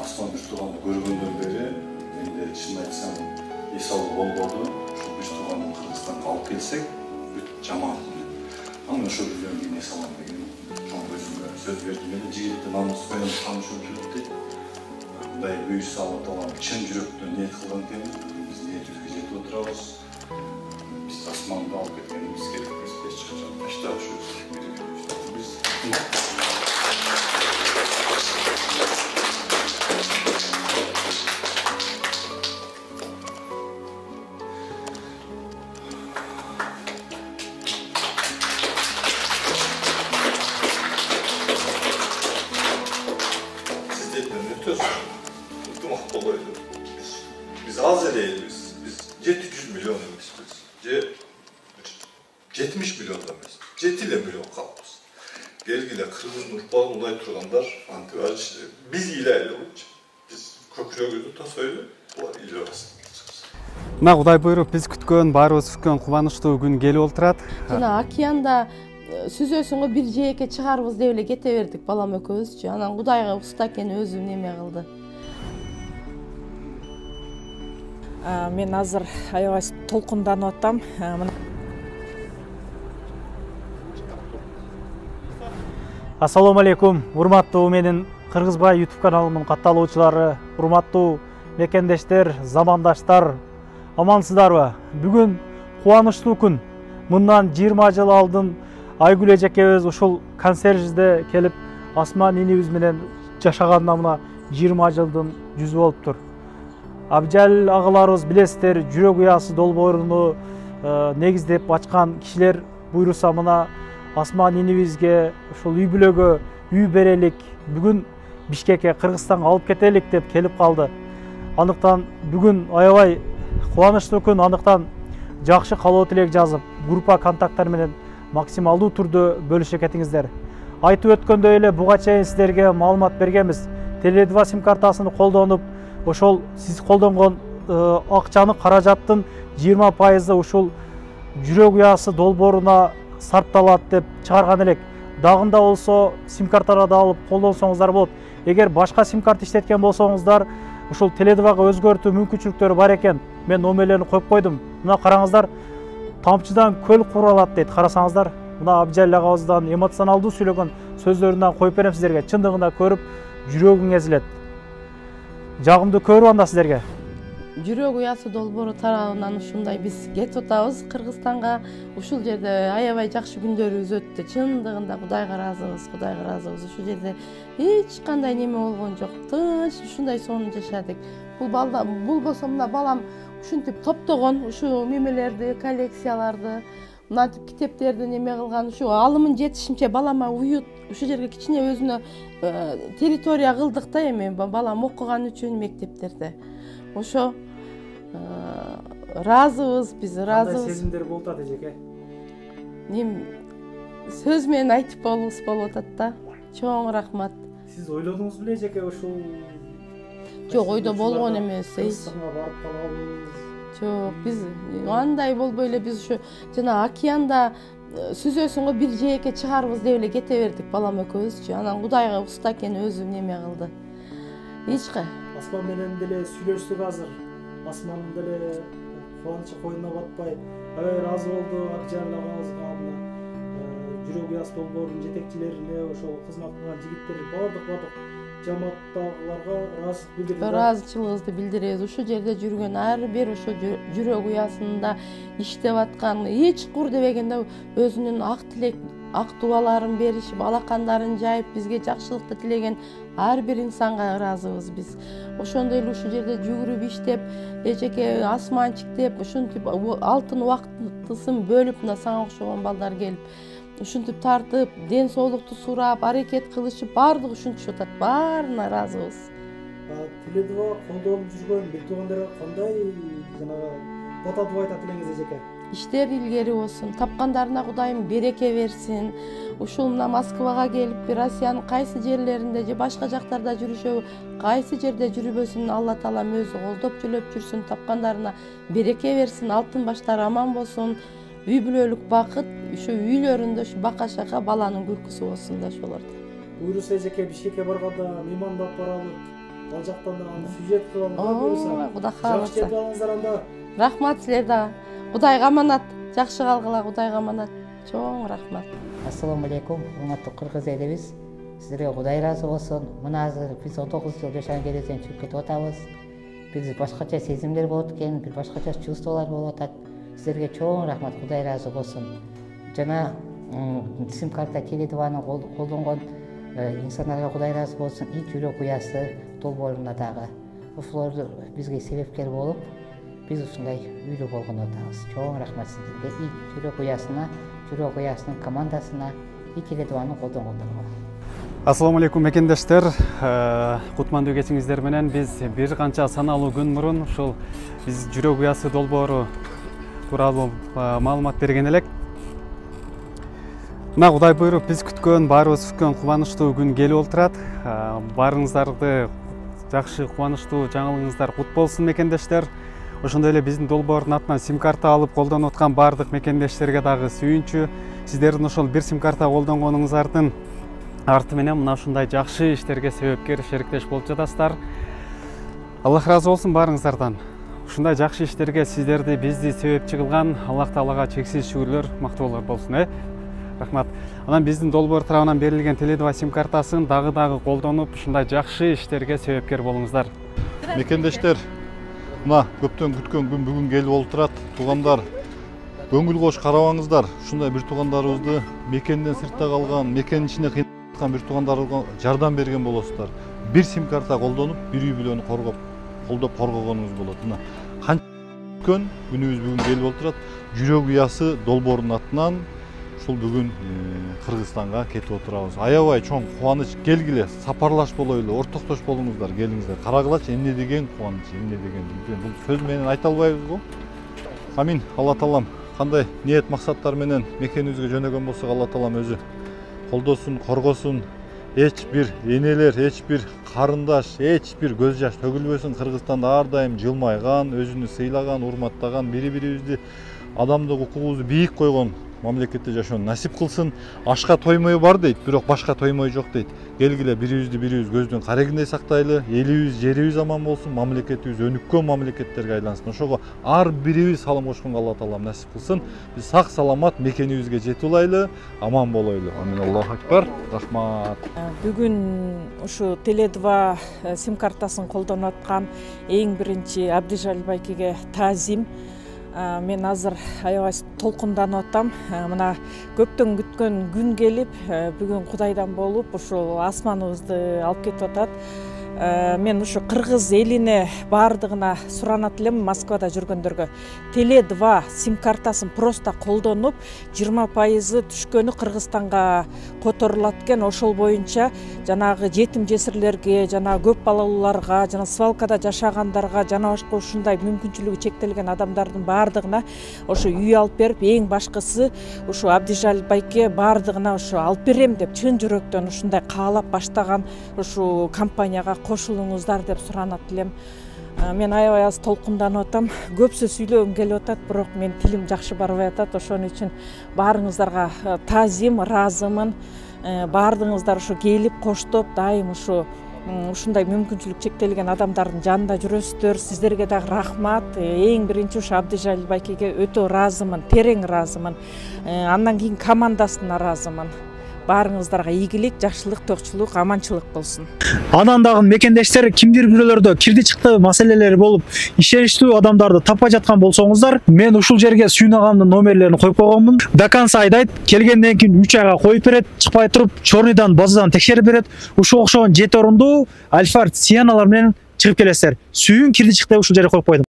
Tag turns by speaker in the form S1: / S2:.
S1: Асман Беш Туғанды көргөндөн бери менде чын айтсам эс алуу болбоду. Ошол Беш Туғанды Кыргызстанга алып келсек бүт жаман. Аны ошол билген кийин эс алам деген чоң өзүмө сөз бердим эле. Жигитти намыс менен таанышуу керек дейт. Мындай буюрса алып алам чын жүрөктөн ниет кылган экенбиз. Биз ниетибизге жетип отурабыз. Биз Асманды алып кеткенибиз керек эмес. Эч качан таштабышыбыз керек. Биз Biz az eleyiz. Biz 700 milyon emesiz. 70 milyon emesiz. 7 milyon kalmışız. Gelgide Kırgız'ın urpağın olay turganlar antivaç. Biz ilerle olunca. Biz köküre gözü ta söyle. Ular ilerle arasında.
S2: Мына Кудай буйруп биз күткөн, баарыбыз күткөн кубанычтуу күн келип отурат.
S3: Жана океанда сүзөөсүнгө бир жээкке чыгарбыз деп эле кете бердик балам экөөбүзчү. Анан Кудайга уста экен өзү неме кылды.
S4: Мен азыр аябай толкунданып атам.
S5: Ассаламу алейкум, урматтуу менин Кыргызбай YouTube каналымдын катталуучулары, урматтуу мекендештер, замандаштар, амансыздарбы? Бүгүн кубанычтуу күн. Мындан 20 жыл алдын Айгүл эжекебиз ушул консьержде келип Асман инибиз менен жашаганына мына 20 жылдын жүзү болуптур. Абжал агаларыбыз билесиздер, жүрөк уясы долбооруну негиздеп ачкан кишилер буйруса мына Асман инибизге ушул үй бүлөгө үй берелик, бүгүн Бишкекке, Кыргызстанга алып кетелик деп келип калды. Андыктан бүгүн аябай кубанычтуу күн, андыктан жакшы каалоо тилек жазып, группа контакттар менен максималдуу түрдө бөлүшө кетиңиздер. Айтып өткөндөй эле буга чейин сиздерге маалымат бергенбиз. Теле2 сим картасын колдонуп, ошол сиз колдонгон акчаны, каражаттын 20% ушул жүрөк уясы долбооруна сарпталат деп чыгарган элек. Дагында болсо сим карталарды алып колдонсоңуздар болот. Эгер башка сим карта иштеткен болсоңуздар, ушул Теле2га өзгөртүү мүмкүнчүлүктөрү бар экен. Мен номерлерин коюп койдум. Мына караңыздар, тамчыдан көл куралат дейт. Карасаңыздар, мына Абжал агабыздан эмоционалдуу сүйлөгөн сөздөрүнөн коюп берем сиздерге. Чындыгында көрүп жүрөгүң эзилет. Жагымды көрүп анда сиздерге.
S3: Жүрөк уясы долбоору тарабынан ушундай биз кетип атабыз Кыргызстанга. Ушул жерде аябай жакшы күндөрүбүз өттү. Чындыгында Кудайга ыраазыбыз, Кудайга ыраазыбыз. Ушул жерде эч кандай неме болгон жок. Тынч ушундай сонун жашадык. Бул болсо мына балам ушинтип топтогон ушу мемелерди, коллекцияларды, мынантип китептерди неме кылган, ушу алымын жетишинче балама уют, ушу жерге кичине өзүнө территория кылдык да эми балам окуган үчүн мектептерде. Ошо ыраазыбыз, биз ыраазыбыз.
S5: Кандай сезимдер болуп атат эжеке?
S3: Сөз менен айтып болгус болуп атат да. Чоң рахмат.
S5: Сиз ойлодуңуз беле эжеке ушул?
S3: Жок, ойдо болгон эмес.
S5: Кыргызстанга барып калабыз.
S3: Жок, биз андай болбой эле биз ушу жана океанда сүзөөсүнгө бир жээкке чыгарбыз деп эле кете бердик балам экөөбүзчү. Анан Кудайга уста экен өзү неме кылды. Эчке.
S5: Асман менен деле сүйлөштүк азыр. Асмандын деле кубанычы койнуна батпай, аябай ыраазы болду Абжал агабызга, жүрөк уясы долбоорунун жетекчилерине, ошол кызмат кылган жигиттерге бардык жамааттагыларга ыраазычылыгыбызды билдиребиз. Ушул жерде жүргөн ар бир ошо жүрөк уясында иштеп аткан, эч кур дебегенде өзүнүн ак тилек, ак дубаларын беришип, алакандарын жайып, бизге жакшылыкты тилеген ар бир инсанга ыраазыбыз биз. Ошондой эле ушул жерде жүгүрүп иштеп, эжеке асманчик деп, ушинтип алтын убактысын бөлүп, мына сага окшогон балдар келип, ушинтип тартып, ден соолукту сурап, аракет кылышып, баардыгы ушинтишип атат. Баарына ыраазыбыз. Теле2 колдонуп жүргөн бир туугандарга кандай жанагы бата дуба айтат элеңиз эжеке?
S3: Иштер илгери болсун, тапкандарына Кудайым береке берсин. Ушул мына Москвага келип, Россиянын кайсы жерлеринде же башка жактарда жүрүшөбү, кайсы жерде жүрбөсүн, Алла таалам өзү колдоп жүрөп жүрсүн, тапкандарына береке берсин, алтын баштары аман болсун, үй бүлөлүк бакыт, ушу үйлөрүндө ушу бака шака баланын күлкүсү болсун да ошолордо.
S5: Буйруса эжеке Бишкекке барганда меймандап баралык. ал жактан да сюжет кылып буюрса.
S3: Кудай
S5: Жакшы
S3: кааласа.
S5: кетип алыңыздар анда.
S3: Рахмат силер да. Кудайга аманат. Жакшы калгыла, Кудайга аманат. Чоң рахмат.
S6: Ассаламу алейкум, урматтуу кыргыз элибиз. Сиздерге Кудай ыраазы болсун. Мына азыр биз 19 жыл жашаган жерден чыгып кетип атабыз. Биз башкача сезимдер болот экен, бир башкача чувстволор болуп атат. Сиздерге чоң рахмат, Кудай ыраазы болсун. Жана сим-карта Теле2-ны колдонгон инсандарга Кудай ыраазы болсун. Ит жүрөк уясы долбоорунда дагы ушуларды бизге себепкер болуп, биз ушундай үйлүү болгон атабыз. Чоң рахмат сиздерге, ит жүрөк уясына, жүрөк уясынын командасына, Теле2-ны колдонгондорго.
S2: Ассаламу алейкум мекендештер. Кутмандуу кечиңиздер менен биз бир канча саналуу күн мурун ушул биз жүрөк уясы долбоору тууралуу маалымат берген элек. Мына Кудай буйруп биз күткөн, баарыбыз күткөн кубанычтуу күн келип олтурат. Баарыңыздарды жакшы кубанычтуу жаңылыгыңыздар кут болсун мекендештер. Ошондой эле биздин долбоордун атынан сим-карта алып колдонуп аткан баардык мекендештерге дагы сүйүнчү. Сиздердин ошол бир сим-карта колдонгонуңуздардын арты менен мына ушундай жакшы иштерге себепкер, шериктеш болуп жатасыздар. Аллах ыраазы болсун баарыңыздардан. Ушундай жакшы иштерге сиздерди, бизди себепчи кылган Аллах Таалага чексиз шүгүрлөр, мактоолор болсун. Рахмат. Анан биздин долбоор тарабынан берилген Теле2 сим-картасын дагы колдонуп, ушундай жакшы иштерге себепкер болуңуздар.
S1: Мекендештер, мына көптөн күткөн күн бүгүн келип олтурат. Туугандар, көңүл кош карабаңыздар. Ушундай бир туугандарыбызды мекенден сыртта калган, мекендин ичинде кыйналган бир туугандарыбызга жардам берген болосуздар. Бир сим-карта колдонуп, бир үй бүлөнү колдоп коргогонуңуз болот. Мына канча күн күнүбүз бүгүн келип олтурат. Жүрөк уясы долбоорунун атынан ушул бүгүн Кыргызстанга кетип отурабыз. Аябай чоң кубаныч, келгиле, сапарлаш болойлу, ортоктош болуңуздар, келиңиздер. Карагылачы эмне деген кубаныч, эмне деген. Бул сөз менен айта албайбыз го. Амин. Алла Таалам кандай ниет максаттар менен мекенибизге жөнөгөн болсок, Алла Таалам өзү колдосун, коргосун. Эч бир энелер, эч бир карындаш, эч бир көз жаш төгүлбөсүн. Кыргызстанда ар дайым жылмайган, өзүнү сыйлаган, урматтаган, бири-бирибизди адамдык укугубузду бийик койгон мамлекетте жашоону насип кылсын. Ашка тоймою бар дейт, бирок башка тоймой жок дейт. Келгиле бирибизди бирибиз көздүн карегиндей сактайлы, элибиз, жерибиз аман болсун, мамлекетибиз өнүккөн мамлекеттерге айлансын. Ошого ар бирибиз салым кошконго Алла Таалам насип кылсын. Биз сак саламат мекенибизге жетип алайлы, аман болойлу. Амин. Аллаху акбар. Рахмат.
S4: Бүгүн ушу Теле2 сим-картасын колдонуп аткан эң биринчи Абдижалил байкеге таазим. Мен азыр аябай толкунданып атам. Мына көптөн күткөн күн келип, бүгүн Кудайдан болуп, ушул асманыбызды алып кетип атат. Мен ушу кыргыз элине баардыгына суранат элем, Москвада жүргөндөргө. Теле2 сим-картасын просто колдонуп, 20% түшкөнү Кыргызстанга которулат экен. Ошол боюнча жанагы жетим жесирлерге, жана көп балалууларга, жана свалкада жашагандарга, жана башка ушундай мүмкүнчүлүгү чектелген адамдардын баардыгына ошо үй алып берип, эң башкысы ушу Абдижалил байке баардыгына ошо алып берем деп чын жүрөктөн ушундай каалап баштаган ушу компанияга кошулуңуздар деп суранат элем. Мен аябай аз толкунданып атам. Көп сөз сүйлөгүм келип атат, бирок мен тилим жакшы барбай атат. Ошон үчүн баарыңыздарга таазим, ыраазымын. Баардыгыңыздар ушу келип коштоп, дайым ушундай мүмкүнчүлүк чектелген адамдардын жанында жүрөсүздөр. Сиздерге дагы рахмат. Эң биринчи ушу Абдижалил байкеге өтө ыраазымын, терең ыраазымын. Андан кийин командасына ыраазымын. Баарыңыздарга ийгилик, жакшылык, токчулук, аманчылык болсун.
S5: Анан дагы мекендештер кимдир бирөөлөрдө кирди чыкты маселелери болуп, ишеничтүү адамдарды таппай жаткан болсоңуздар, мен ушул жерге Сүйүн агамдын номерлерин коюп койгонмун. До конца айдайт, келгенден кийин 3 айга коюп берет, чыкпай туруп, чорныйдан, базадан текшерип берет. Ушул окшогон 7 орундуу Альфард Сианалар менен чыгып келесиздер. Сүйүн кирди чыкты ушул жерге коюп койдум.